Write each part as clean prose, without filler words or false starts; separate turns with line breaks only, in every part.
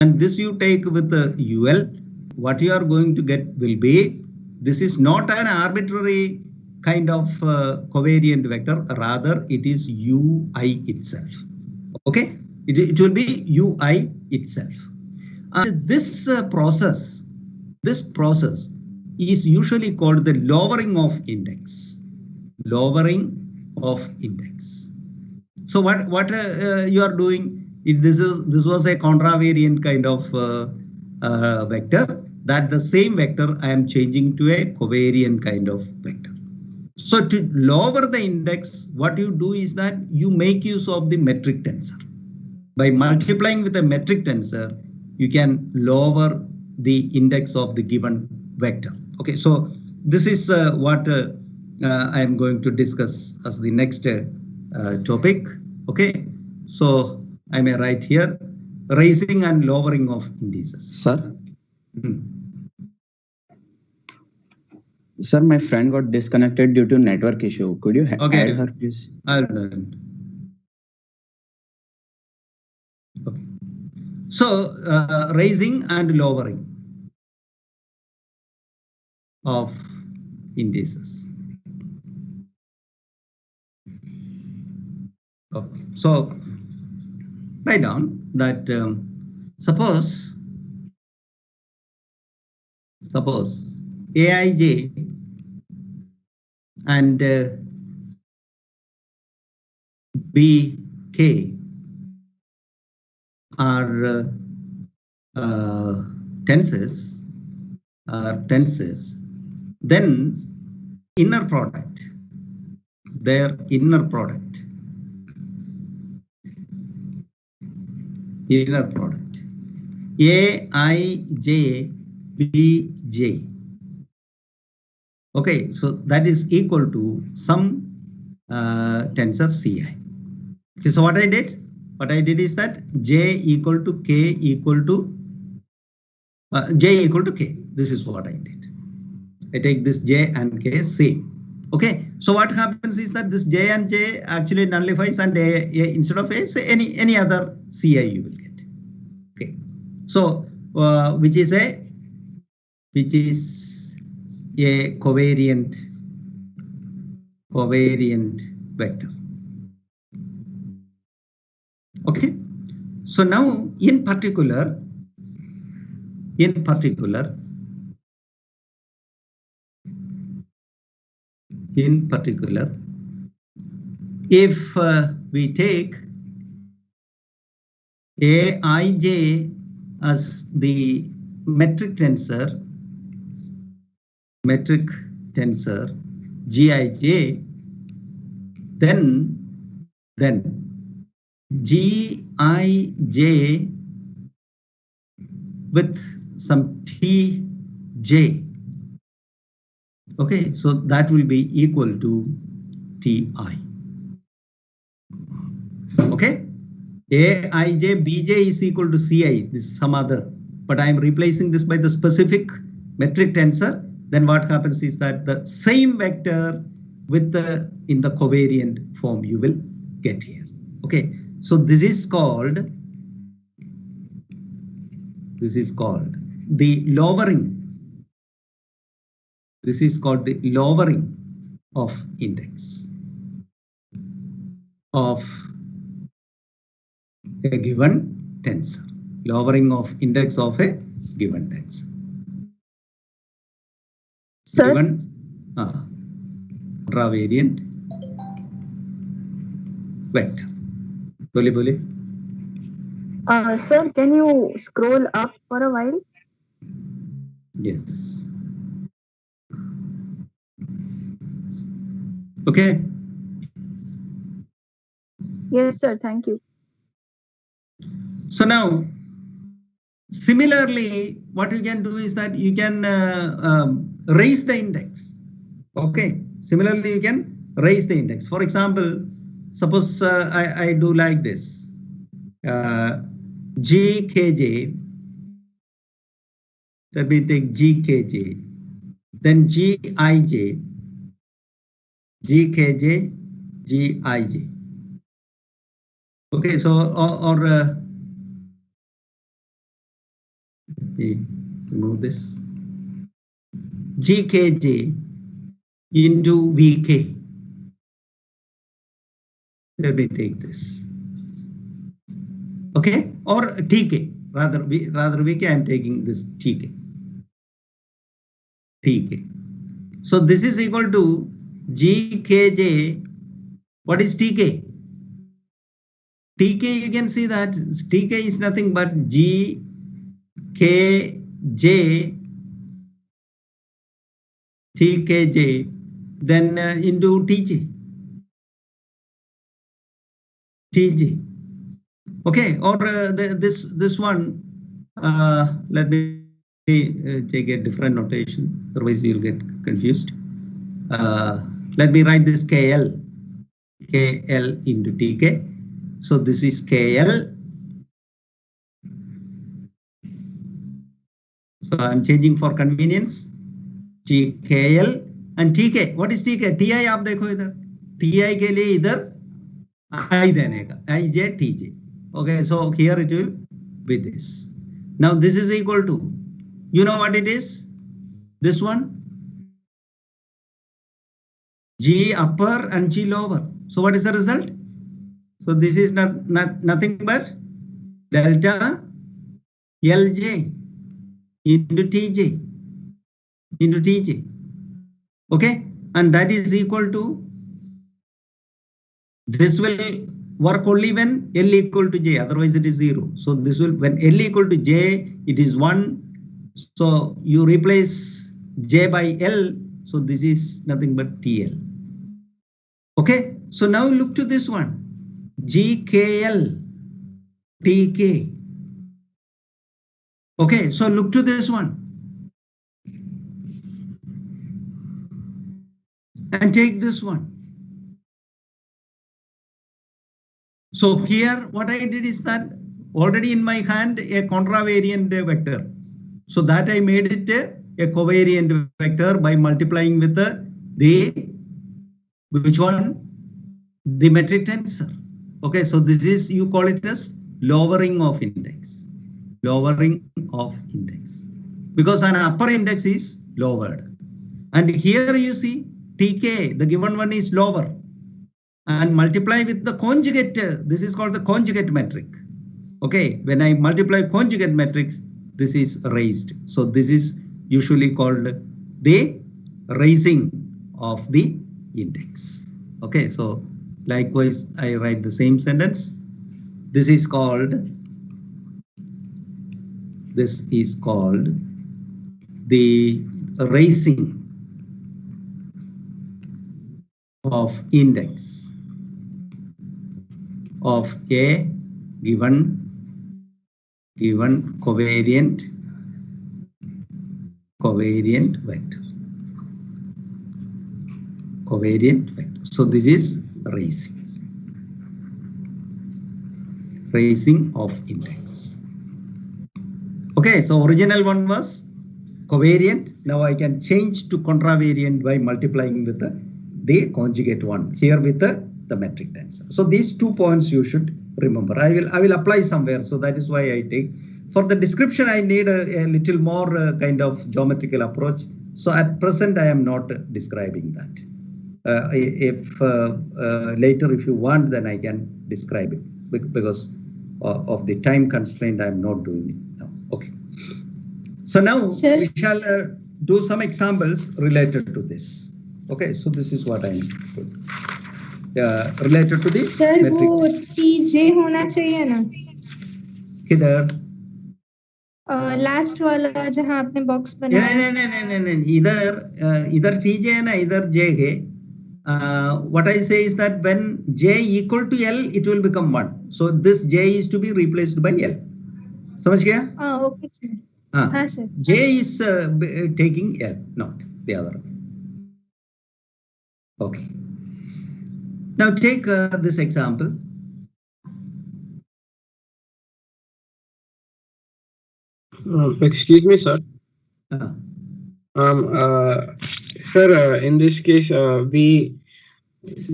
and this you take with the UL, what you are going to get will be, this is not an arbitrary kind of covariant vector, rather it is UI itself. Okay, it will be UI itself. And this process is usually called the lowering of index. Lowering of index. So what you are doing? This was a contravariant kind of vector. That the same vector I am changing to a covariant kind of vector. So to lower the index, what you do is that you make use of the metric tensor. By multiplying with a metric tensor, you can lower the index of the given vector. Okay, so this is what I am going to discuss as the next topic. Okay, so I may write here raising and lowering of indices.
Sir? Sir, my friend got disconnected due to network issue. Could you add her, please?
I'll do it. Okay. So raising and lowering of indices. Okay. So write down that suppose Aij and Bk are tenses, then inner product, their inner product, Aij Bj. Okay, so that is equal to some tensor Ci. Okay, so what I did is that J equal to K equal to J equal to K. This is what I did. I take this J and K same. Okay, so what happens is that this J and J actually nullifies, and A instead of A, say any other Ci you will get. Okay, so which is a covariant vector. Okay, so now in particular, if we take Aij as the metric tensor Gij, then Gij with some Tj. Okay, so that will be equal to Ti. Okay, Aij Bj is equal to Ci. This is some other, but I am replacing this by the specific metric tensor. Then what happens is that the same vector with in the covariant form you will get here. Okay, so this is called the lowering. This is called the lowering of index of a given tensor. Lowering of index of a given tensor.
Sir?
Given contravariant vector. Bole.
Sir, can you scroll up for a while?
Yes. Okay.
Yes, sir. Thank you.
So now, similarly, what you can do is that you can raise the index. Okay. Similarly, you can raise the index. For example, suppose I do like this. Gkj. Let me take Gkj. Then Gij. Gkj, Gij. Okay, so or Let me remove this. GKJ into VK. Let me take this. Okay, or TK. Rather VK, I'm taking this TK. TK. So this is equal to GKJ. What is TK? TK, you can see that TK is nothing but GKJ TKJ, then into TJ. TJ. Okay, or this one, let me take a different notation, otherwise you'll get confused. Let me write this KL into TK. So this is KL. So I'm changing for convenience. KL and TK. What is TK? TI आप देखो इधर. TI के लिए इधर I देने का. IJ TJ. Okay, so here it will be this. Now this is equal to, you know what it is? This one. G upper and G lower. So what is the result? So this is nothing but delta LJ into TJ. Okay, and that is equal to, this will work only when L equal to J, otherwise it is 0. So this will, when L equal to J, it is 1. So you replace J by L. So this is nothing but TL. Okay, so now look to this one. GKL TK. Okay, so look to this one. And take this one. So here what I did is that already in my hand a contravariant vector. So that I made it a covariant vector by multiplying with the which one? The metric tensor. Okay, so this is, you call it as lowering of index. Lowering of index. Because an upper index is lowered. And here you see TK, the given one is lower. And multiply with the conjugate, this is called the conjugate metric. Okay, when I multiply conjugate metrics, this is raised. So this is usually called the raising of the index. Okay, so likewise, I write the same sentence. This is called the raising of index of a given covariant vector. So this is raising of index. Okay, so original one was covariant. Now I can change to contravariant by multiplying with the conjugate one here with the metric tensor. So these 2 points you should remember. I will apply somewhere. So that is why I take, for the description I need a little more kind of geometrical approach. So at present I am not describing that. If later if you want, then I can describe it, because of the time constraint I am not doing it now. Okay. So now we shall do some examples related to this. Okay, so this is what I am doing. Related to this.
Sir वो TJ होना चाहिए ना?
किधर?
Last वाला जहाँ आपने box बनाया.
नहीं, इधर TJ है ना, इधर J है. What I say is that when J equal to L, it will become 1. So this J is to be replaced by L. समझ गया?
Okay, sir. हाँ sir.
J is taking L, not the other way. Okay. Now take this example.
Excuse me, sir. Sir, in this case, we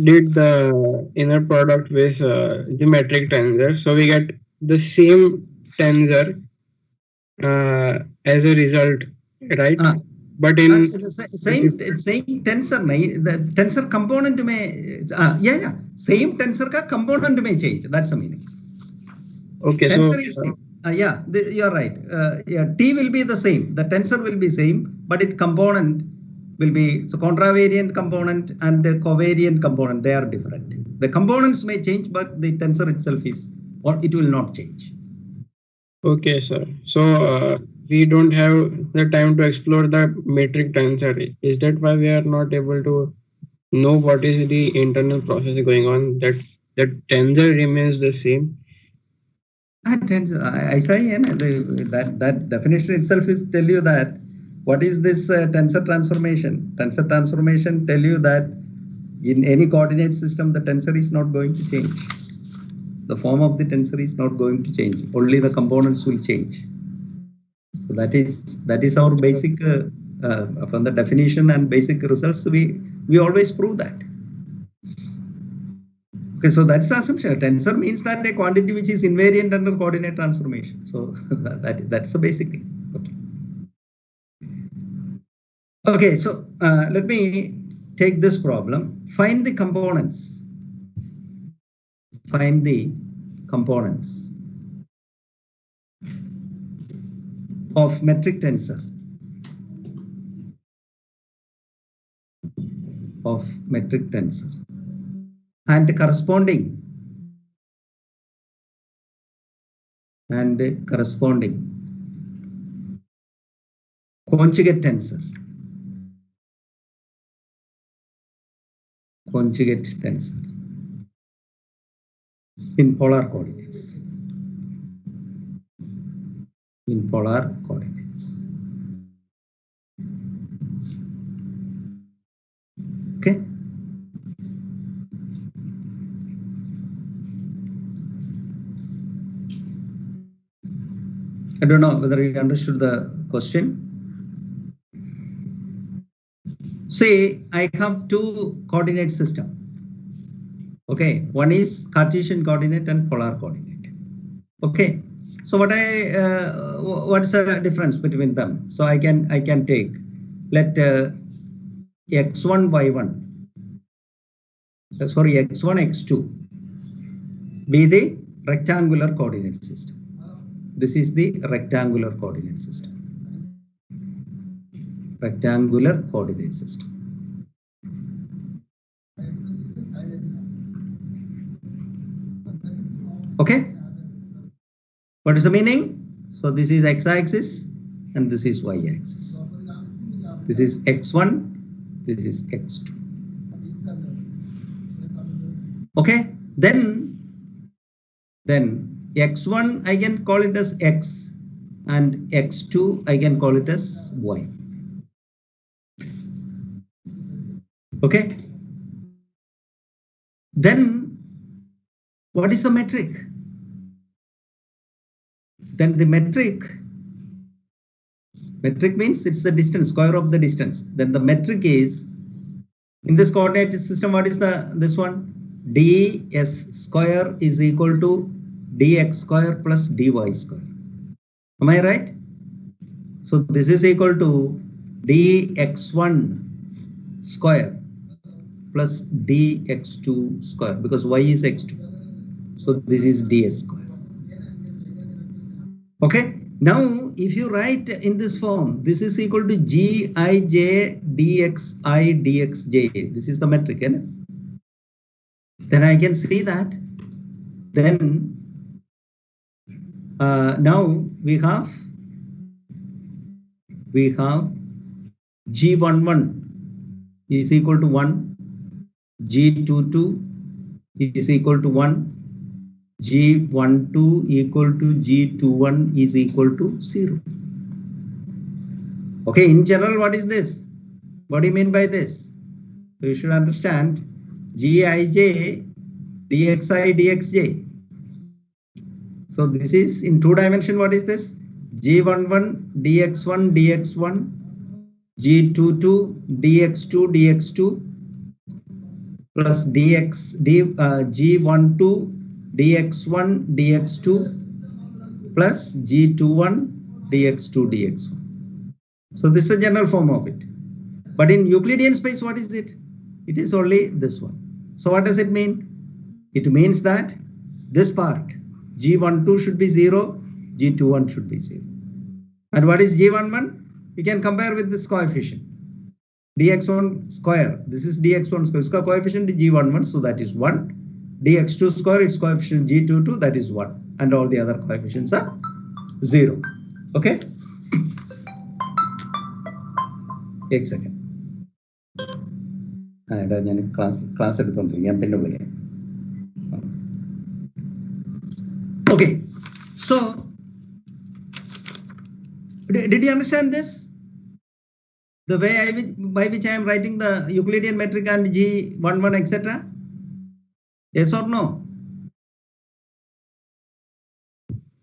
did the inner product with geometric tensor, so we get the same tensor as a result, right? But in
same tensor the tensor component may same tensor ka component may change. That's the meaning.
Okay,
tensor is you're right. T will be the same. The tensor will be same, but its component will be so contravariant component and the covariant component. They are different. The components may change, but the tensor itself is, or it will not change.
Okay, sir. So we don't have the time to explore the metric tensor. Is that why we are not able to know what is the internal process going on? That tensor remains the same.
I say that definition itself is tell you that what is this tensor transformation? Tensor transformation tell you that in any coordinate system the tensor is not going to change. The form of the tensor is not going to change. Only the components will change. So that is our basic from the definition and basic results. We always prove that. Okay, so that's the assumption. Tensor means that a quantity which is invariant under coordinate transformation. So that's the basic thing. Okay, so let me take this problem. Find the components. Find the components of metric tensor. And corresponding conjugate tensor. In polar coordinates. Okay. I don't know whether you understood the question. Say I have two coordinate system. Okay, one is Cartesian coordinate and polar coordinate. Okay, so what's the difference between them? So I can take, let x1 y1, sorry, x1 x2 be the rectangular coordinate system. This is the rectangular coordinate system. Okay, what is the meaning? So this is x-axis and this is y-axis. This is x1, this is x2. Okay, then x1 I can call it as x and x2 I can call it as y. Okay, then what is the metric? Then the metric means it's the distance, square of the distance. Then the metric is, in this coordinate system, what is this one? ds square is equal to dx square plus dy square. Am I right? So this is equal to dx1 square plus dx2 square, because y is x2. So this is ds square. Okay, now if you write in this form, this is equal to gij dxi dxj. This is the metric, eh? Then I can see that. Then now we have G11 is equal to 1, G22 is equal to 1, G12 equal to G21 is equal to 0. Okay, in general, what is this? What do you mean by this? So you should understand Gij dxi dxj. So this is in 2 dimension. What is this? G11 dx1 dx1, G22 dx2 dx2 plus G12 dx1 dx2 plus G21 dx2 dx1. So this is a general form of it. But in Euclidean space, what is it? It is only this one. So what does it mean? It means that this part, g12 should be 0, g21 should be 0. And what is g11? You can compare with this coefficient. dx1 square, this is dx1 square, its coefficient is g11, so that is 1. dx2 square, its coefficient g22, that is 1. And all the other coefficients are 0. Okay? One second. Class okay, so did you understand this? The way by which I am writing the Euclidean metric and G11, etc. Yes or no?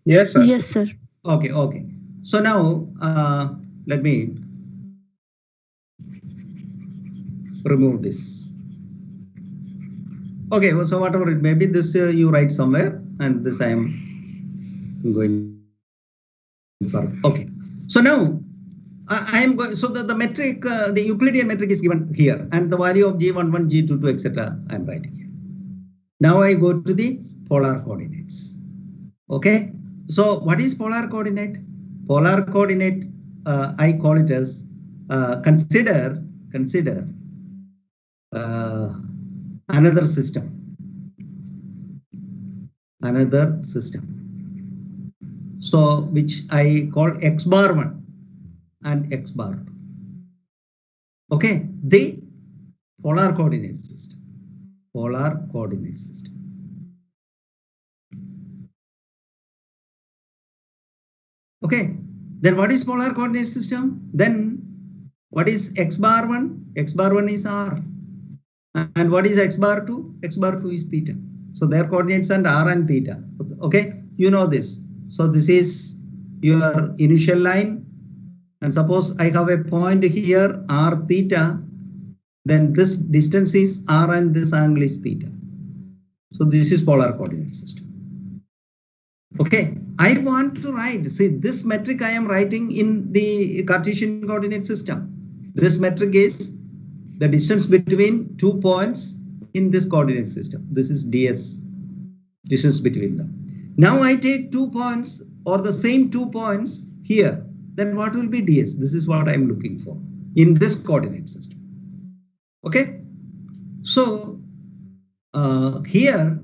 Yes, sir.
Yes, sir.
Okay, okay. So now let me remove this. Okay, so whatever it may be, this you write somewhere, and this I am going for. Okay, so now I am going. So the metric, the Euclidean metric is given here, and the value of g11, g22, etc. I am writing here. Now I go to the polar coordinates. Okay, so what is polar coordinate? Polar coordinate, I call it as consider another system. So which I call x bar 1 and x bar 2. Okay, the polar coordinate system. Okay, then what is polar coordinate system? Then what is x bar 1? X bar 1 is r. And what is x bar 2? X bar 2 is theta. So their coordinates are r and theta. Okay, you know this. So this is your initial line. And suppose I have a point here, r theta. Then this distance is r and this angle is theta. So this is polar coordinate system. Okay, I want to write, see this metric I am writing in the Cartesian coordinate system. This metric is the distance between 2 points in this coordinate system. This is ds, distance between them. Now I take 2 points or the same 2 points here. Then what will be ds? This is what I am looking for in this coordinate system. Okay, so here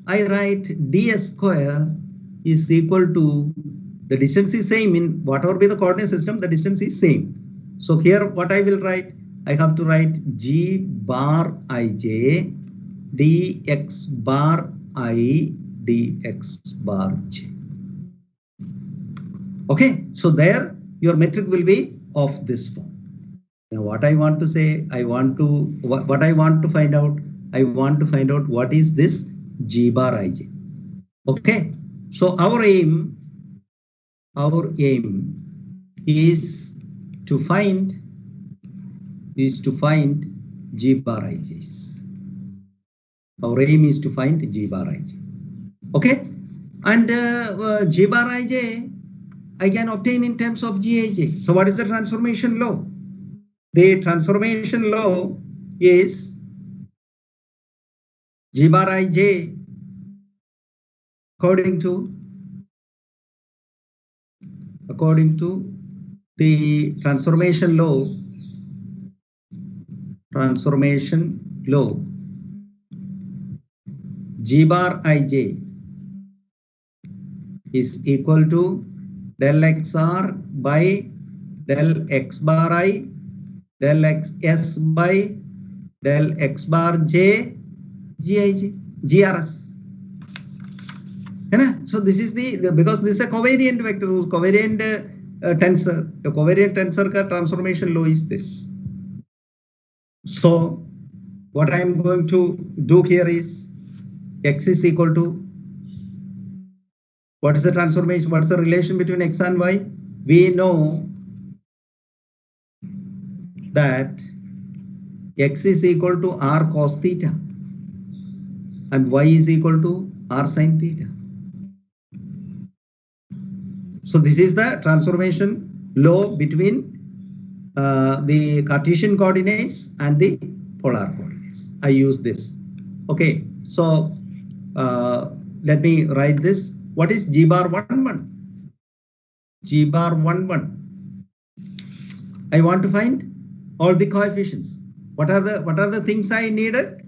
I write ds square is equal to, the distance is same in whatever be the coordinate system, the distance is same. So here what I will write, I have to write g bar ij dx bar I dx bar j. Okay, so there your metric will be of this form. Now what I want to say, what I want to find out, I want to find out what is this g bar ij. Okay, so our aim is to find g bar ij's. Our aim is to find g bar ij. Okay, and g bar ij I can obtain in terms of gij. So what is the transformation law? The transformation law is g bar ij according to the transformation law, g bar ij is equal to del xr by del x bar I del xs by del x bar j gij grs. So this is the because this is a covariant vector, covariant tensor. The covariant tensor ka transformation law is this. So what I am going to do here is x is equal to, what is the transformation? What is the relation between x and y? We know that x is equal to r cos theta and y is equal to r sin theta. So this is the transformation law between the Cartesian coordinates and the polar coordinates. I use this. Okay, so let me write this. What is G bar 11? G bar 11. I want to find all the coefficients. What are the things I needed?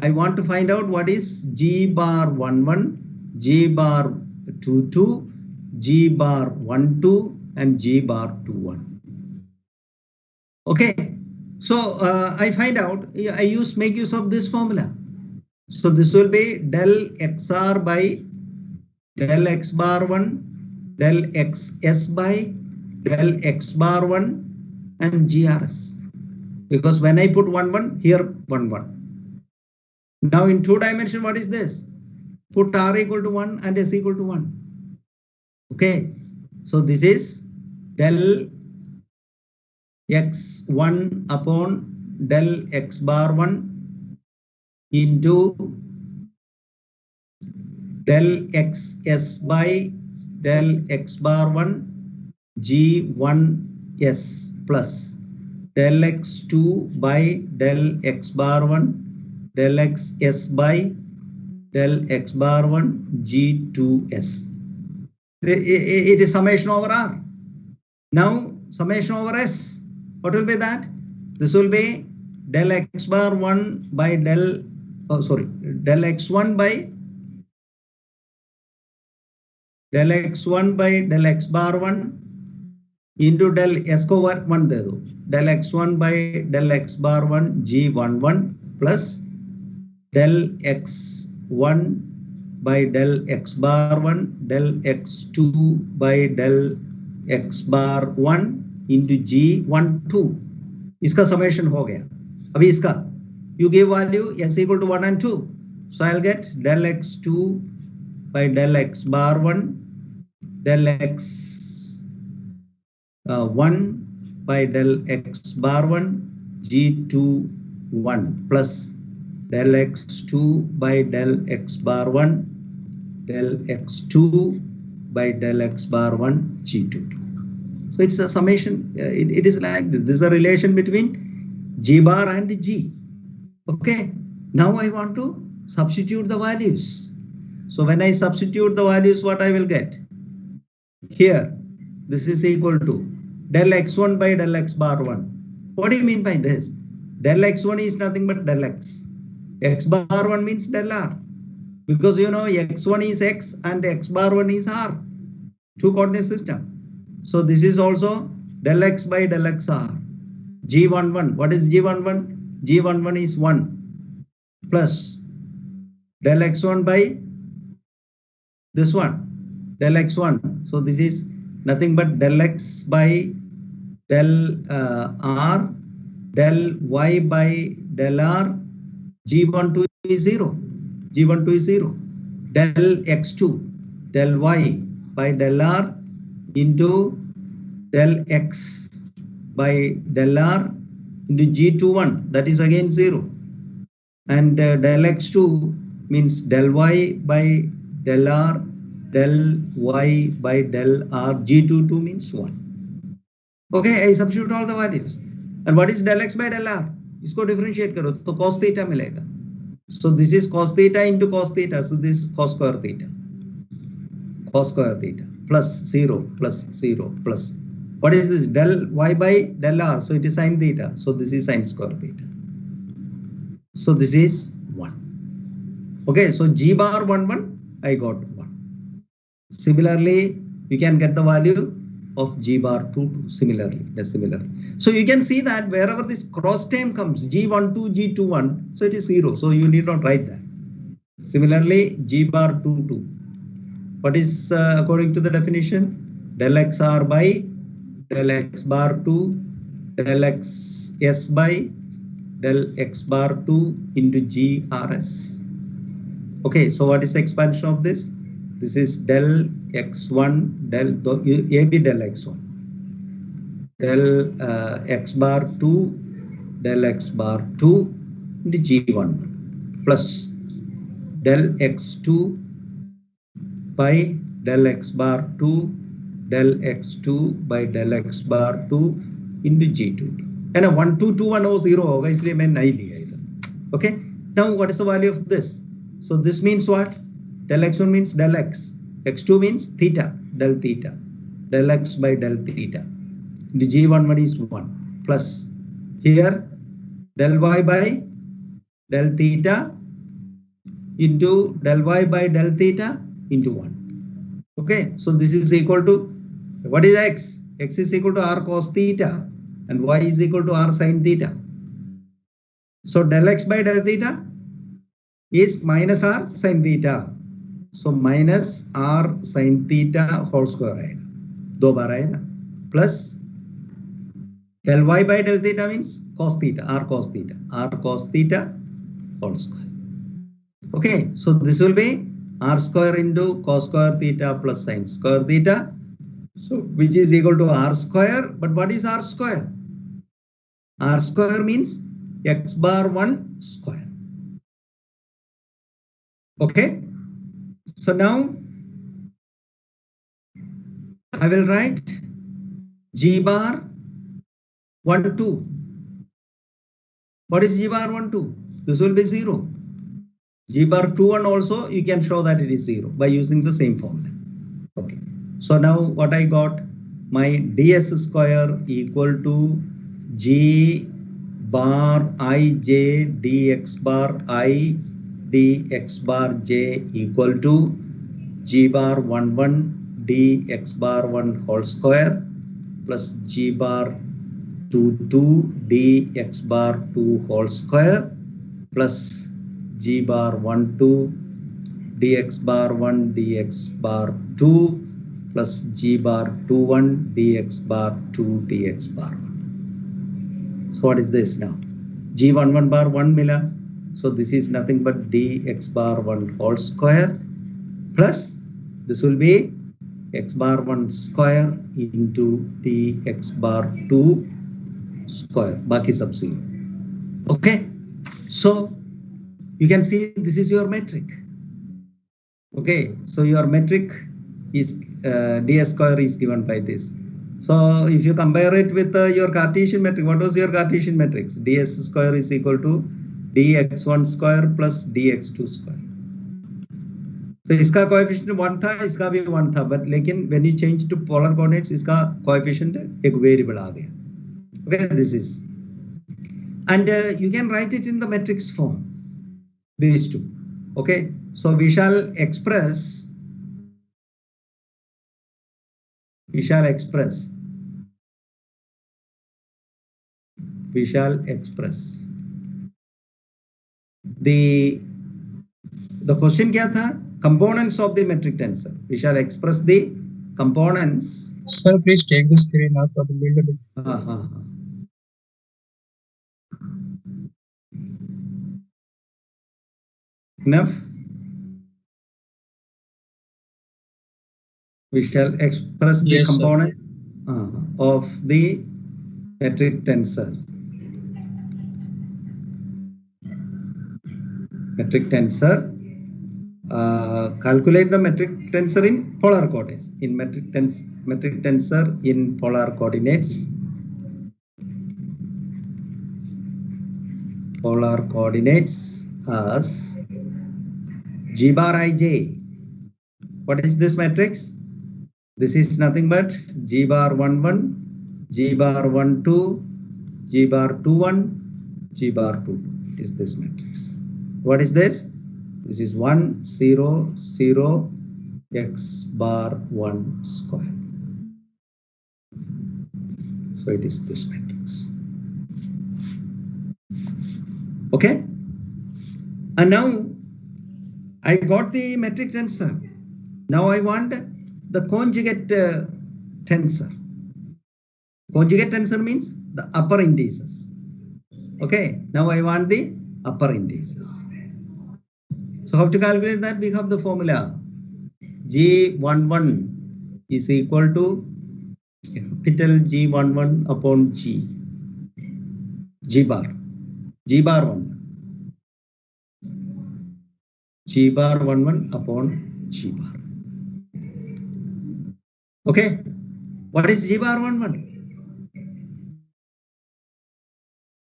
I want to find out what is G bar 11, G bar 22, G bar 12, and G bar 21. Okay, so I find out, I make use of this formula. So this will be del XR by del X bar 1, del XS by del X bar 1, and GRS. Because when I put 1, 1, here 1, 1. Now in 2 dimension, what is this? Put R equal to 1 and S equal to 1. Okay, so this is del X1 upon del X bar 1 into del XS by del X bar 1 G1S plus del X2 by del X bar 1 del XS by del X bar 1 G2S. It is summation over R. Now summation over S. What will be that? This will be del X bar 1 by del X1 by del X1 by del X bar 1 into del S को 1 दे दो, del X1 by del X bar 1 G11 plus del X1 by del X bar 1 del X2 by del X bar 1 into G12. इसका summation हो गया. अभी इसका you give value S equal to 1 and 2. So I'll get del X2 by del X bar 1 del X1 by del X bar 1 G21 plus del X2 by del X bar 1 del X2 by del X bar 1 G22. So it's a summation. It is like this. This is a relation between G bar and G. Okay. Now I want to substitute the values. So when I substitute the values, what I will get? Here, this is equal to del X1 by del X bar 1. What do you mean by this? Del X1 is nothing but del X. X bar 1 means del R. Because you know X1 is X and X bar 1 is R. 2 coordinate system. So this is also del X by del XR. G11. What is G11? G11 is 1 plus del X1 by this one, del X1. So this is nothing but del X by del R, del Y by del R. G12 is 0. G12 is 0. Del X2, del Y by del R into del X by del R into G21, that is again 0. And del X2 means del Y by del R, del Y by del R, G22 means 1. Okay, I substitute all the values. And what is del X by del R? इसको differentiate करो तो cos theta मिलेगा. So this is cos theta into cos theta. So this is cos square theta. Cos square theta plus 0 plus 0 plus. What is this? Del Y by del R. So it is sin theta. So this is sin square theta. So this is 1. Okay, so G bar 1, 1, I got 1. Similarly, you can get the value of G bar 2, similarly. So you can see that wherever this cross term comes, G12, G21, so it is 0. So you need not write that. Similarly, G bar 22. What is according to the definition? Del XR by del X bar 2, del XS by del X bar 2 into GRS. Okay, so what is the expansion of this? This is del X1, del AB del X1, del X bar 2, del X bar 2 into G11 plus del X2 by del X bar 2, del x2 by del x bar 2 into G2. And a 1 2 2 1 0 0 होगा इसलिए मैं नहीं लिया इधर. Okay. Now what is the value of this? So this means what? Del x1 means del x. X2 means theta, del theta. Del x by del theta. The G11 is 1 plus here del y by del theta into del y by del theta into 1. Okay, so this is equal to, what is x? X is equal to r cos theta and y is equal to r sin theta. So del x by del theta is minus r sin theta. So minus r sin theta whole square आएगा, दो बार आएगा, plus del y by del theta means cos theta, r cos theta whole square. Okay, so this will be r square into cos square theta plus sin square theta, so which is equal to r square. But what is r square? R square means x bar 1 square. Okay, so now I will write G bar 1 2. What is G bar 1 2? This will be 0. G bar 2 1 also you can show that it is 0 by using the same formula. Okay, so now what I got, my ds square equal to G bar ij dx bar I dx bar j equal to G bar 1 1 dx bar 1 whole square plus G bar 2 2 dx bar 2 whole square plus G bar 1 2 dx bar 1 dx bar 2 plus G bar 2 1 dx bar 2 dx bar 1. So what is this now? G11 bar 1 mila. So this is nothing but dx bar 1 whole square plus this will be x bar 1 square into dx bar 2 square. Baki sab 0. Okay. So you can see this is your metric. Okay. So your metric is ds square is given by this. So if you compare it with your Cartesian metric, what was your Cartesian matrix? ds square is equal to dx1 square plus dx2 square. So इसका coefficient 1 था, इसका भी 1 था, but लेकिन when you change to polar coordinates, इसका coefficient एक variable आ गया. Okay, this is, and you can write it in the matrix form. These two. Okay, so we shall express the question क्या था? Components of the metric tensor. We shall express the components.
Sir, please take the screen up a little bit.
Enough. We shall express the component of the metric tensor. Calculate the metric tensor in polar coordinates. In metric tensor in polar coordinates. Polar coordinates as G bar ij. What is this matrix? This is nothing but G bar 1 1, G bar 1 2, G bar 2 1, G bar 2 2. It is this matrix. What is this? This is 1 0 0 x bar 1 square. So it is this matrix. Okay, and now I got the metric tensor. Now I want the conjugate tensor. Conjugate tensor means the upper indices. Okay, now I want the upper indices. So how to calculate that? We have the formula. G11 is equal to capital G11 upon G. G bar 1. G bar 1 1 upon G bar. Okay, What is G bar 11?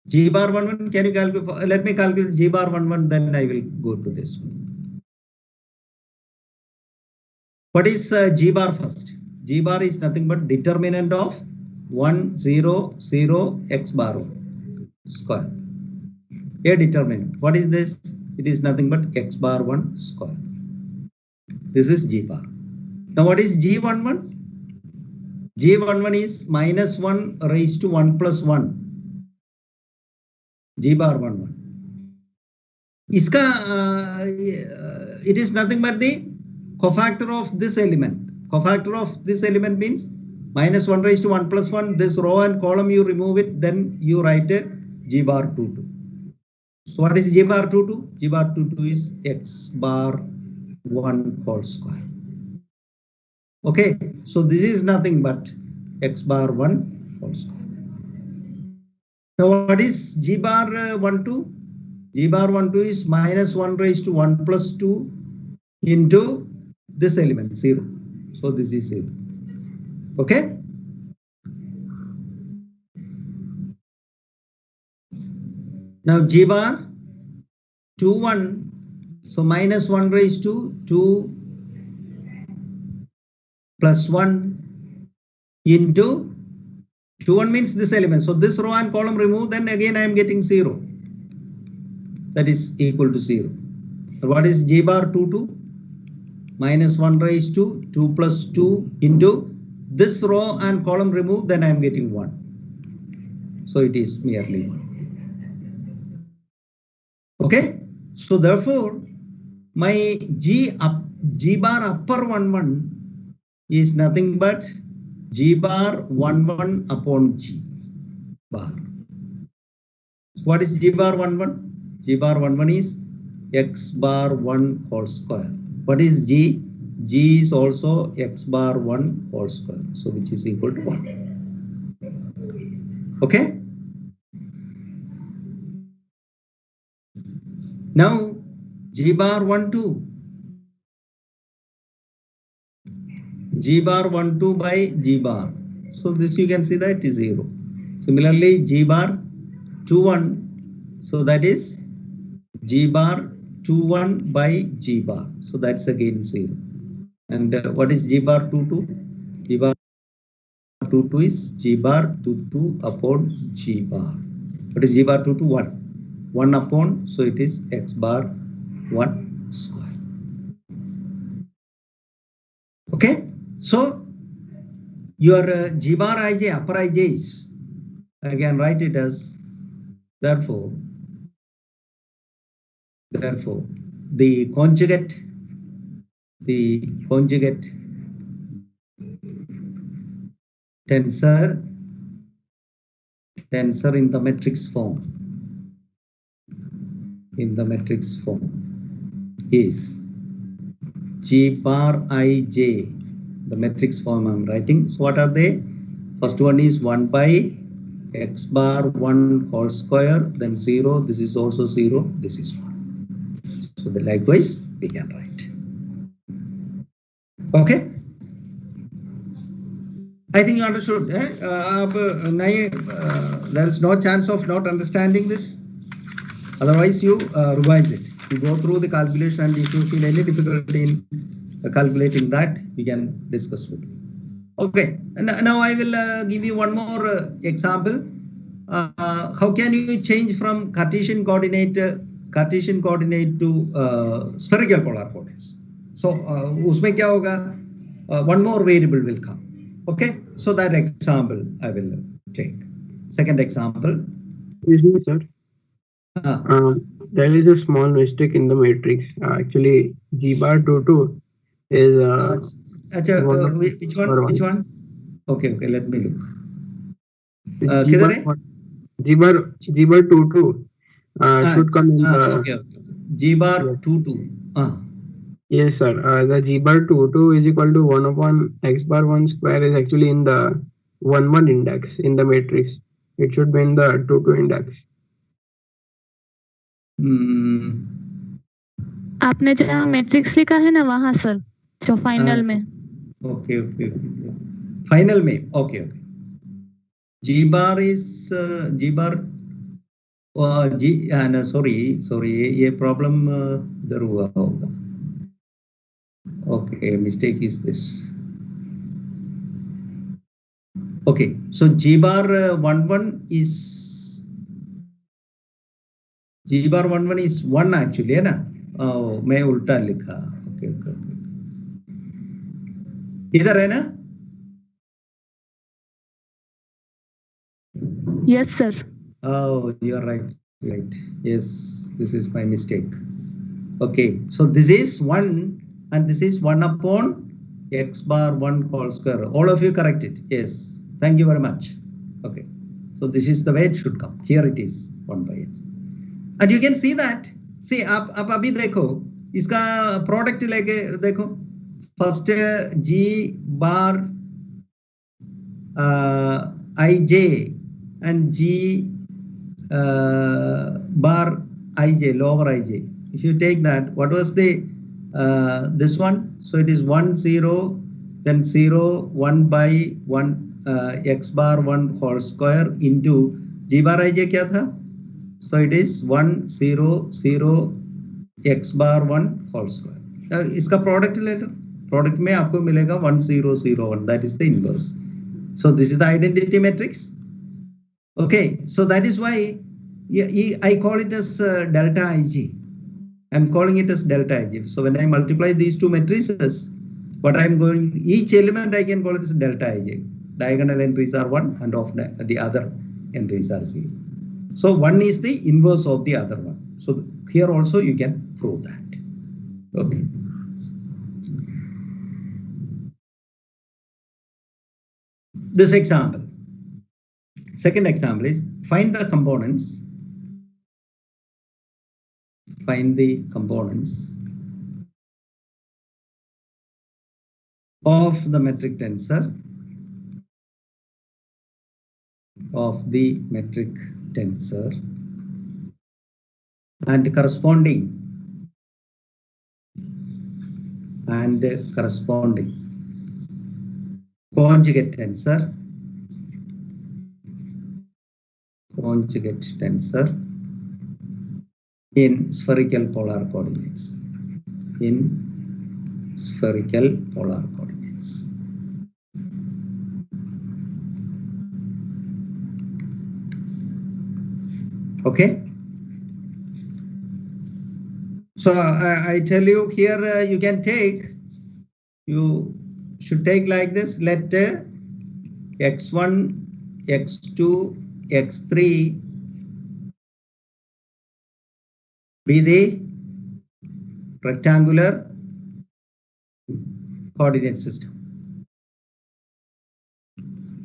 G bar 11, can you calculate? Let me calculate G bar 11, then I will go to this one. What is G bar first? G bar is nothing but determinant of 1, 0, 0, x bar 1 square. A determinant. What is this? It is nothing but x bar 1 square. This is G bar. Now what is G11? G11 is minus 1 raised to 1 plus 1. G bar 11. Iska, it is nothing but the cofactor of this element. Cofactor of this element means minus 1 raised to 1 plus 1. This row and column you remove it, then you write a G bar 22. So what is G bar 22? G bar 22 is x bar 1 whole square. Okay, so this is nothing but x bar 1 whole square. Now what is G bar 12? G bar 12 is minus 1 raised to 1 plus 2 into this element 0. So this is 0. Okay. Now G bar 21. So minus 1 raised to 2 plus 1 into 21 means this element. So this row and column remove, then again I am getting 0. That is equal to 0. What is G bar 22? Minus 1 raised to 2 plus 2 into this row and column remove, then I am getting 1. So it is merely 1. Okay. So therefore, my G bar upper 11 is nothing but G bar 11 upon G bar. So what is G bar 11? G bar 11 is x bar 1 whole square. What is G? G is also x bar 1 whole square. So which is equal to 1. Okay. Now G bar 12. G bar 12 by G bar. So this you can see that is 0. Similarly, G bar 21. So that is G bar 21 by G bar. So that's again 0. And what is G bar 22? G bar 22 is G bar 22 upon G bar. What is G bar 22? 1. 1 upon, so it is x bar 1 square. Okay. So your G bar ij, upper ij is, again write it as, therefore the conjugate tensor in the matrix form is G bar ij. The matrix form I'm writing. So what are they? First one is 1 by x bar 1 whole square, then 0. This is also 0. This is 1. So the likewise we can write. Okay. I think you understood. There is no chance of not understanding this. Otherwise, you revise it. You go through the calculation, and if you feel any difficulty in calculating that, we can discuss with you. Okay, and now I will give you one more example. How can you change from Cartesian coordinate to spherical polar coordinates? So usme kya hoga? One more variable will come. Okay, so that example I will take. Second example.
Excuse me, sir. There is a small mistake in the matrix. Actually, G bar 22 is
which one? Okay, let me look.
G bar 22 should come in the
okay. G bar 22.
Yes, sir. The G bar 22 is equal to 1 upon x bar 1 square is actually in the 1 index in the matrix. It should be in the 22 index.
आपने जहाँ matrix लिखा है ना वहाँ sir, जो final में.
Okay. Final में, okay. G bar is G bar. No, sorry, ये problem इधर हुआ होगा. Okay, mistake is this. Okay, so G bar 11 is G bar 11 is 1 actually, है ना? मैं उल्टा लिखा. Okay. इधर है ना?
Yes, sir.
Oh, you are right. Yes, this is my mistake. Okay, so this is 1 and this is 1 upon x bar 1 whole square. All of you correct it. Yes, thank you very much. Okay, so this is the way it should come. Here it is 1 by x. And you can see that. See, आप अभी देखो इसका product लेके देखो. First G bar ij and G bar ij, lower ij. If you take that, what was the this one? So it is 1 0, then 0 1 by 1 x bar 1 whole square into G bar ij क्या था? So it is 1 0 0 x bar 1 whole square. इसका product ले लो. Product में आपको मिलेगा 1 0 0 1. That is the inverse. So this is the identity matrix. Okay, so that is why I call it as delta ig. I'm calling it as delta ig. So when I multiply these two matrices, what I'm going, each element I can call it as delta ig. Diagonal entries are 1 and of the other entries are 0. So 1 is the inverse of the other one. So here also you can prove that. Okay. This example. Second example is find the components. Find the components of the metric tensor and corresponding conjugate tensor in spherical polar coordinates. Okay. So I tell you here you should take like this. Let x1, x2, x3 be the rectangular coordinate system.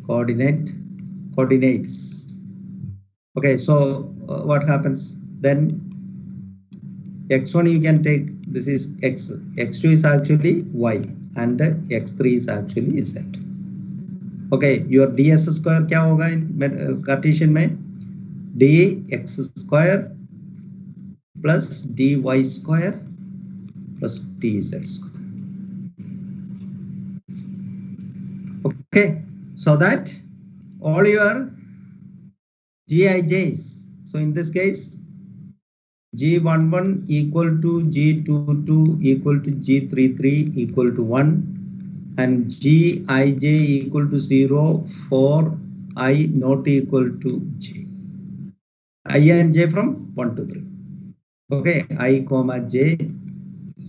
Coordinates. Okay, so what happens then? X1 you can take, this is x, x2 is actually y and x3 is actually z. Okay, your ds square क्या होगा in Cartesian में? dx square plus dy square plus dz square. Okay, so that all your Gij's. So in this case, G11 equal to G22 equal to G33 equal to 1 and Gij equal to 0 for I not equal to J. I and J from 1 to 3. Okay, I comma J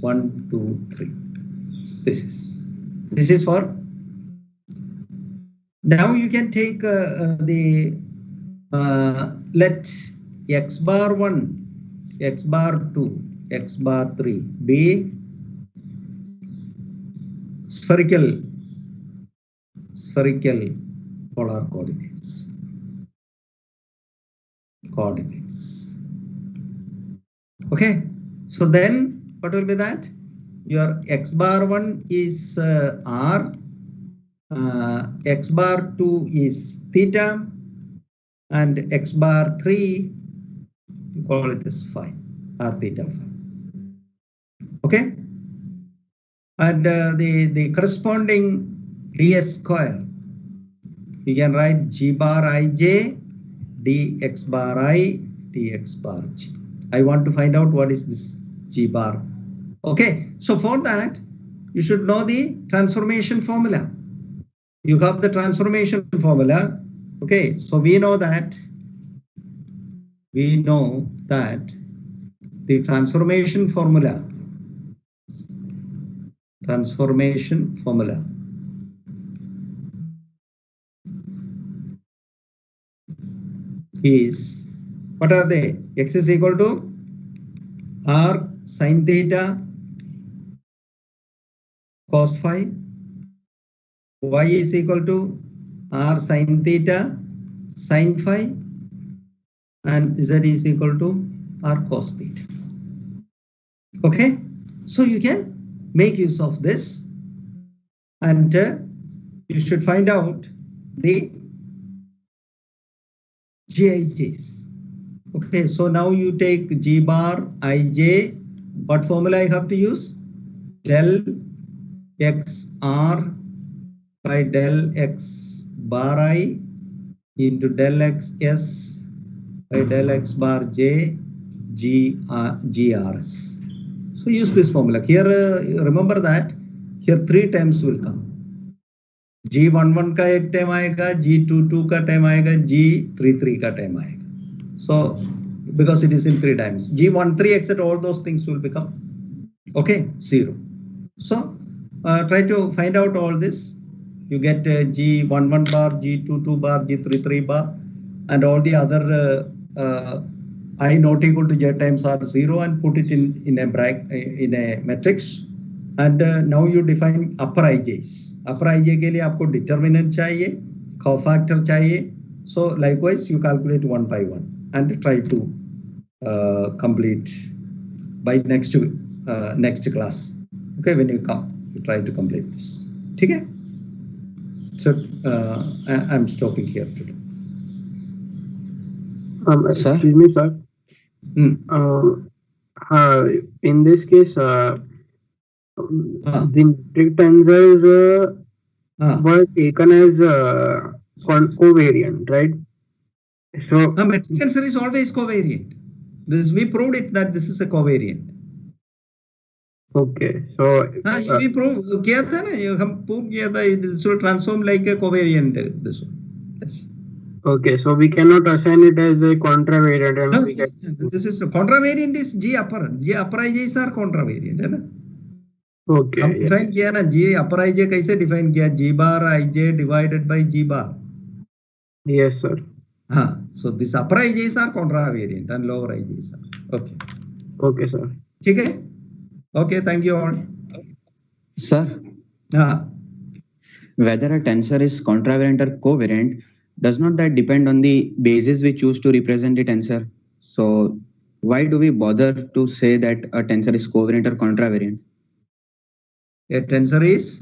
1 2 3. This is for. Now you can take let x bar 1, x bar 2, x bar 3 be spherical polar coordinates. Okay, so then what will be that? Your x bar 1 is r, x bar 2 is theta, and x bar 3 you call it as phi, r theta phi. Okay, and the corresponding ds square You can write g bar ij dx bar I dx bar g. I want to find out what is this g bar. Okay, so for that, you should know the transformation formula. You have the transformation formula. Okay, so we know that the transformation formula is, what are they? X is equal to r sin theta cos phi, y is equal to r sin theta sin phi, and z is equal to r cos theta. Okay, so you can make use of this, and you should find out the GIJs. Okay, so now you take G bar ij. What formula I have to use? Del XR by del X bar I into del XS by del X bar J GRS. So use this formula. Here, remember that here 3 terms will come. G11 का एक time आएगा, G22 का time आएगा, G33 का time आएगा. So because it is in 3 times, G13 etc. all those things will become, okay, 0. So try to find out all this. You get G11 bar, G22 bar, G33 bar, and all the other I not equal to J times R 0, and put it in a matrix. And now you define upper IJs. Upper IJ के लिए आपको determinant चाहिए, cofactor चाहिए. So likewise you calculate 1 by 1 and try to complete by next class. Okay, when you come, you try to complete this. Okay? So I'm stopping here today.
Sir?
Excuse me, sir. In this case, the metric tensors were taken as covariant, right? So
metric tensor is always covariant. This we proved it that this is a covariant.
Okay, so
we prove किया था ना, हम prove किया था, this will transform like a covariant. This one. Yes.
Okay, so we cannot assign it as a contravariant. And
no, this is contravariant is G upper. G upper IJs are contravariant, है ना?
Okay.
हम define किया ना, G upper IJ कैसे define किया? G bar IJ divided by G bar.
Yes, sir.
So this upper IJs are contravariant and lower IJs are. Okay.
Okay, sir.
ठीक है? Okay, thank you all.
Sir, whether a tensor is contravariant or covariant, does not that depend on the basis we choose to represent the tensor? So why do we bother to say that a tensor is covariant or contravariant?
A tensor is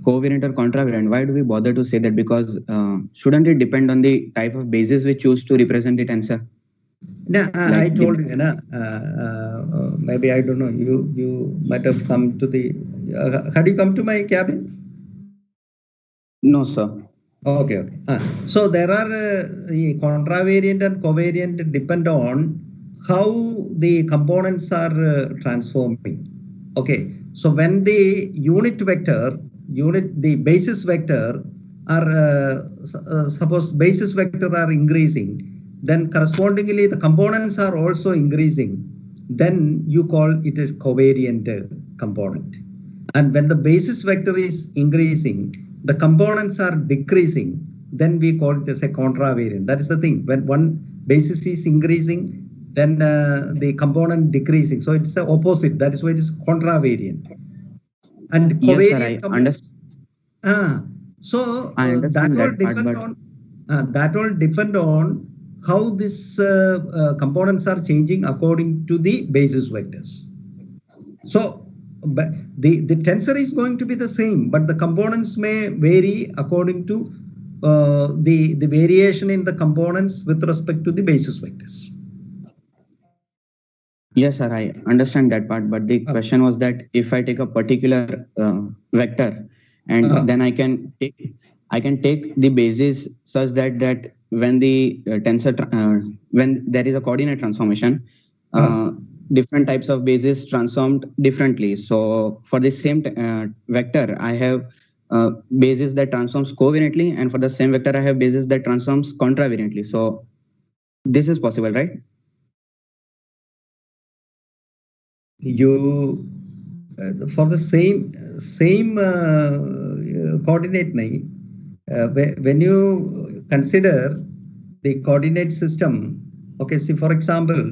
covariant or contravariant. Why do we bother to say that? Because shouldn't it depend on the type of basis we choose to represent the tensor?
No, I told you, maybe I don't know. You might have come to the. Had you come to my cabin?
No, sir.
Okay. So there are contravariant and covariant depend on how the components are transforming. Okay. So when the the basis vector are suppose basis vector are increasing, then correspondingly the components are also increasing, then you call it as covariant component. And when the basis vector is increasing, the components are decreasing, then we call it as a contravariant. That is the thing. When one basis is increasing, then the component decreasing. So it's the opposite. That is why it is contravariant. And covariant.
Yes, sir, I understand.
So
I understand
that will depend on how these components are changing according to the basis vectors. So the tensor is going to be the same, but the components may vary according to the variation in the components with respect to the basis vectors.
Yes, sir, I understand that part. But the question was that if I take a particular vector and then I I can take the basis such that when the when there is a coordinate transformation, different types of bases transformed differently. So for the same vector, I have basis that transforms covariantly, and for the same vector, I have basis that transforms contravariantly. So this is possible, right?
You for the same coordinate when you consider the coordinate system. Okay, see, for example,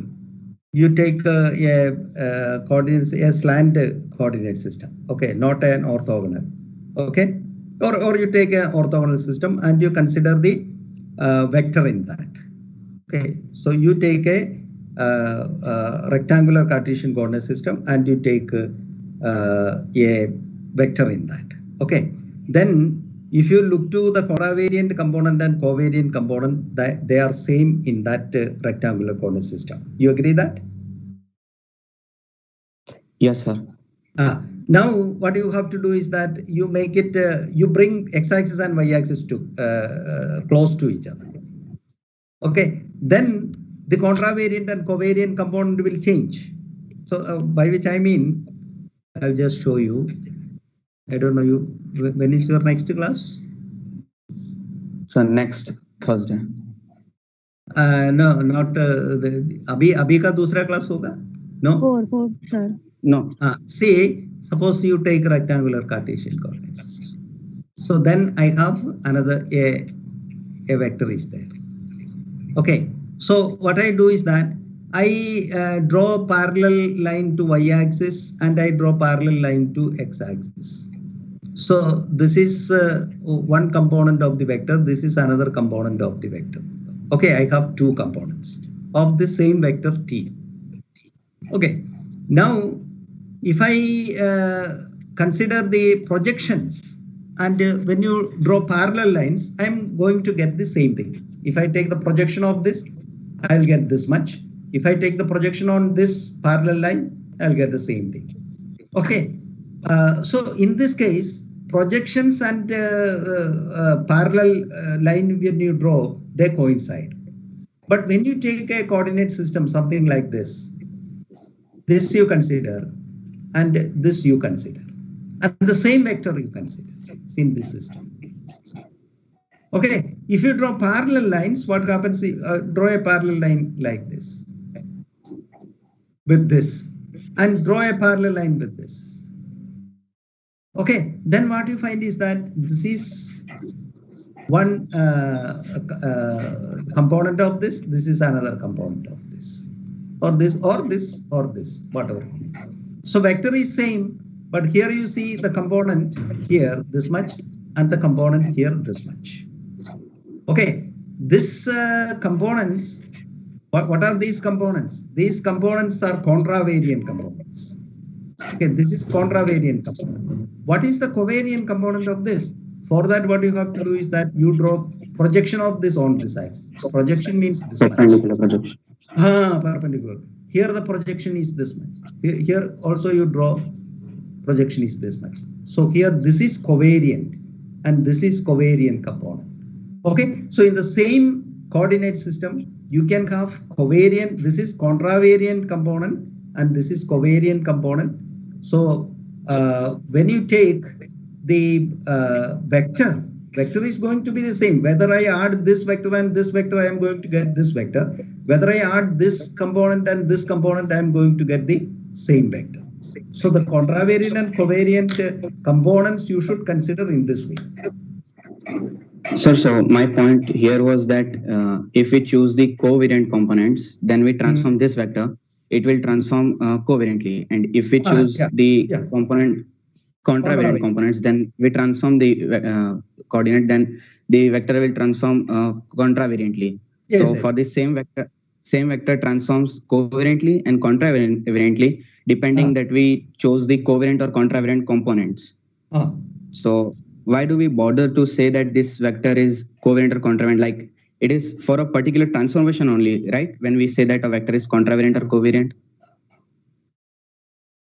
you take a coordinates, a slant coordinate system. Okay, not an orthogonal. Okay, or you take an orthogonal system and you consider the vector in that. Okay, so you take a rectangular Cartesian coordinate system and you take a vector in that. Okay, then if you look to the contravariant component and covariant component, that they are same in that rectangular coordinate system. You agree that?
Yes, sir.
Now what you have to do is that you make it, you bring x-axis and y-axis to close to each other. Okay, then the contravariant and covariant component will change. So by which I mean, I'll just show you. I don't know you. When is your next class?
So next Thursday.
No, not अभी का दूसरा class होगा? No.
Four, sir.
No.
See, suppose you take rectangular Cartesian coordinates. So then I have another a vector is there. Okay. So what I do is that I draw parallel line to y-axis and I draw parallel line to x-axis. So this is one component of the vector. This is another component of the vector. Okay, I have two components of the same vector t. Okay, now if I consider the projections and when you draw parallel lines, I'm going to get the same thing. If I take the projection of this, I'll get this much. If I take the projection on this parallel line, I'll get the same thing. Okay, so in this case, projections and parallel line when you draw, they coincide. But when you take a coordinate system, something like this you consider, and this you consider, and the same vector you consider in this system. Okay, if you draw parallel lines, what happens? Draw a parallel line like this, with this, and draw a parallel line with this. Okay, then what you find is that this is one component of this, this is another component of this, or this, or this, or this, whatever. So vector is same, but here you see the component here this much and the component here this much. Okay, this components, what are these components? These components are contravariant components. Okay, this is contravariant component. What is the covariant component of this? For that, what you have to do is that you draw projection of this on this axis. So projection means this
Perpendicular projection.
Perpendicular. Here the projection is this much. Here also you draw projection is this much. So here this is covariant and this is covariant component. Okay, so in the same coordinate system, you can have covariant, this is contravariant component and this is covariant component. So when you take the vector is going to be the same. Whether I add this vector and this vector, I am going to get this vector. Whether I add this component and this component, I am going to get the same vector. So the contravariant and covariant components you should consider in this way.
Sir, so my point here was that if we choose the covariant components, then we transform this vector, it will transform covariantly. And if we choose the component contravariant components, then we transform the coordinate, then the vector will transform contravariantly.
Yes,
so for the same vector transforms covariantly and contravariantly, depending that we chose the covariant or contravariant components. So why do we bother to say that this vector is covariant or contravariant? Like it is for a particular transformation only, right? When we say that a vector is contravariant or covariant.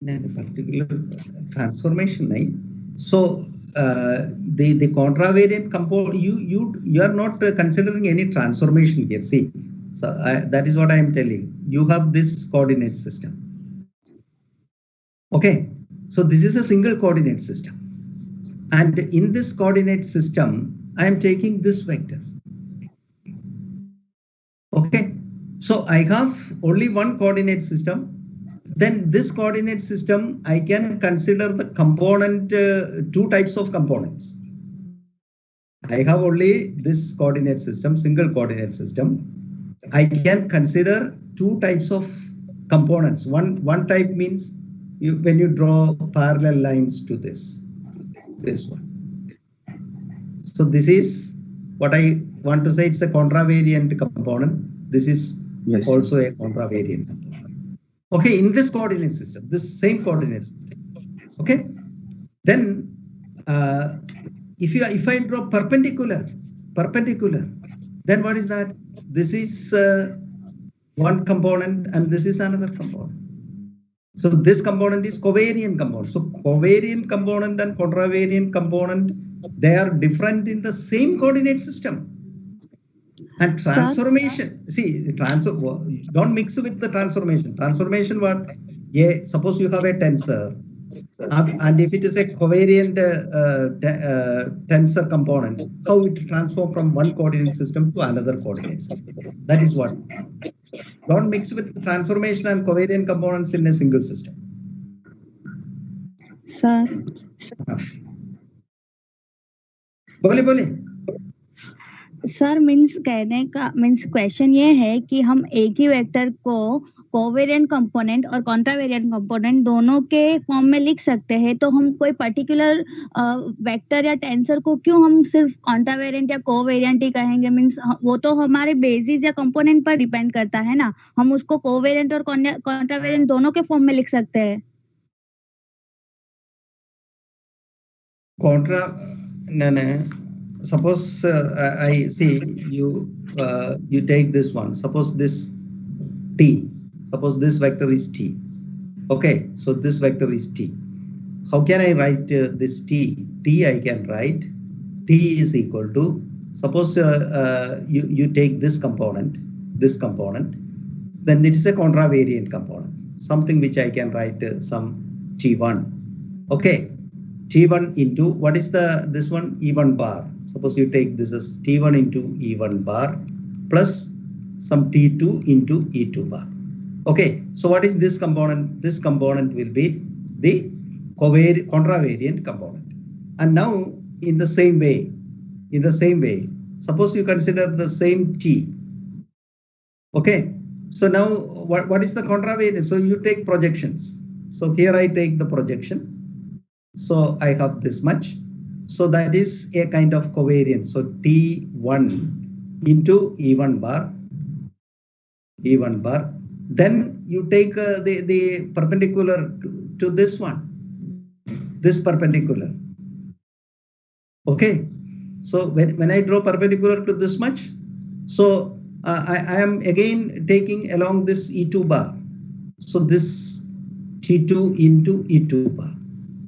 Particular transformation, right? So the contravariant component, you are not considering any transformation here. See, so that is what I am telling. You have this coordinate system. Okay, so this is a single coordinate system, and in this coordinate system, I am taking this vector. Okay, so I have only one coordinate system. Then this coordinate system, I can consider the component, two types of components. I have only this coordinate system, single coordinate system. I can consider two types of components. One type means when you draw parallel lines to this one. So this is what I want to say. It's a contravariant component. This is also a contravariant component. Okay, in this coordinate system, this same coordinate system. Okay, then if I draw perpendicular, then what is that? This is one component and this is another component. So this component is covariant component. So covariant component and contravariant component, they are different in the same coordinate system. And transformation, see, don't mix with the transformation. Transformation, what? Yeah, suppose you have a tensor, and if it is a covariant tensor component, how it transform from one coordinate system to another coordinate system? That is what. Don't mix with the transformation and covariant components in a single system.
Sir.
बोले
sir means कहने का means question ये है कि हम एक ही vector को covariant component और कॉन्ट्रावेरिएंट कंपोनेंट दोनों के फॉर्म में लिख सकते हैं, तो हम कोई पर्टिकुलर वेक्टर या टेंसर को क्यों हम सिर्फ कॉन्ट्रावेरिएंट या कोवेरिएंट ही कहेंगे? मीन्स वो तो हमारे बेसिस या कंपोनेंट पर डिपेंड करता है ना, हम उसको कोवेरिएंट और कॉन्ट्रावेरिएंट दोनों के फॉर्म में लिख सकते हैं.
Suppose I see you take this one. Suppose this t. Suppose this vector is t. Okay, so this vector is t. How can I write this t? T I can write t is equal to, suppose you take this component, then it is a contravariant component. Something which I can write some t1. Okay, t1 into what is this one? E1 bar. Suppose you take this as t1 into E1 bar plus some t2 into E2 bar. Okay, so what is this component? This component will be the contravariant component. And now in the same way, suppose you consider the same t. Okay, so now what is the contravariant? So you take projections. So here I take the projection. So I have this much. So that is a kind of covariance. So T1 into E1 bar. Then you take the perpendicular to this one, this perpendicular. Okay. So when I draw perpendicular to this much, so I am again taking along this E2 bar. So this T2 into E2 bar.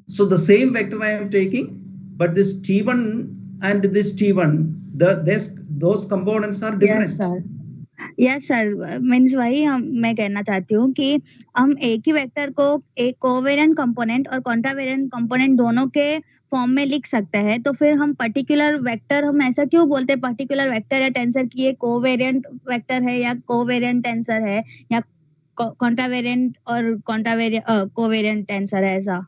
So the same vector I am taking, but this T1 and this T1, those components are different.
Yes sir, means वही मैं कहना चाहती हूँ कि हम एक ही vector को एक कोवेरिएंट कंपोनेंट और कॉन्ट्रावेरिएंट कंपोनेंट दोनों के फॉर्म में लिख सकते हैं, तो फिर हम पर्टिकुलर वेक्टर, हम ऐसा क्यों बोलते हैं पर्टिकुलर वेक्टर या टेंसर की ये कोवेरिएंट वेक्टर है या कोवेरिएंट टेंसर है या कॉन्ट्रावेरिएंट और कोवेरिएंट टेंसर है? ऐसा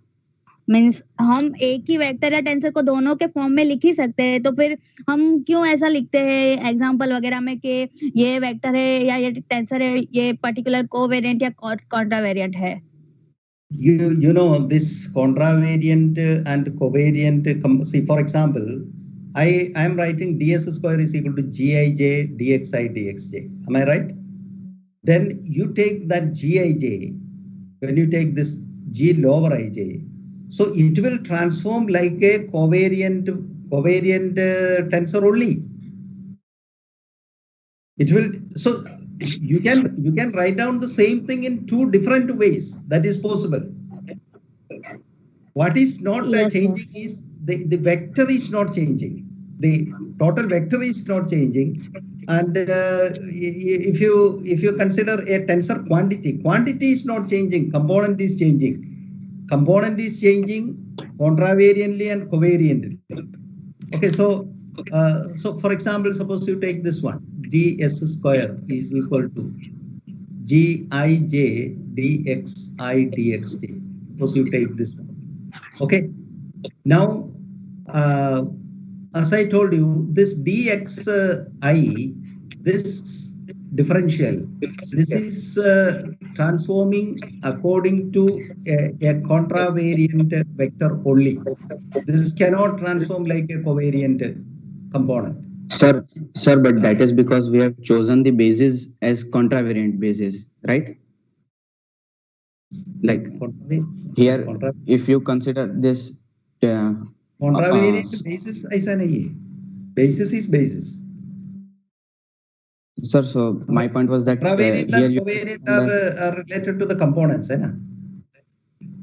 मीन्स हम एक ही वेक्टर या टेंसर को दोनों के फॉर्म में लिख ही सकते हैं, तो फिर हम क्यों ऐसा लिखते हैं एग्जांपल वगैरह में कि ये वेक्टर है या ये टेंसर है, ये पर्टिकुलर कोवेरिएंट या कॉन्ट्रावेरिएंट है?
You know this contravariant and covariant. See, for example, I am writing ds square is equal to gij dxi dxj. Am I right? Then you take that gij, when you take this g lower ij, so it will transform like a covariant tensor only. It will, so you can write down the same thing in two different ways. That is possible. What is not
Yes, sir.
changing is the vector is not changing. The total vector is not changing. And if you consider a tensor quantity is not changing. Component is changing. Component is changing contravariantly and covariantly. Okay, so for example, suppose you take this one, ds square is equal to gij dxi dxj. Suppose you take this one. Okay, now as I told you, this dxi, this differential, this is transforming according to a contravariant vector only. This cannot transform like a covariant component.
Sir, but that is because we have chosen the basis as contravariant basis, right? Like here, if you consider this
Contravariant basis ऐसा नहीं है. Basis is basis.
Sir, so my point was that
Contravariant
here
and
you
covariant are related to the components, है ना?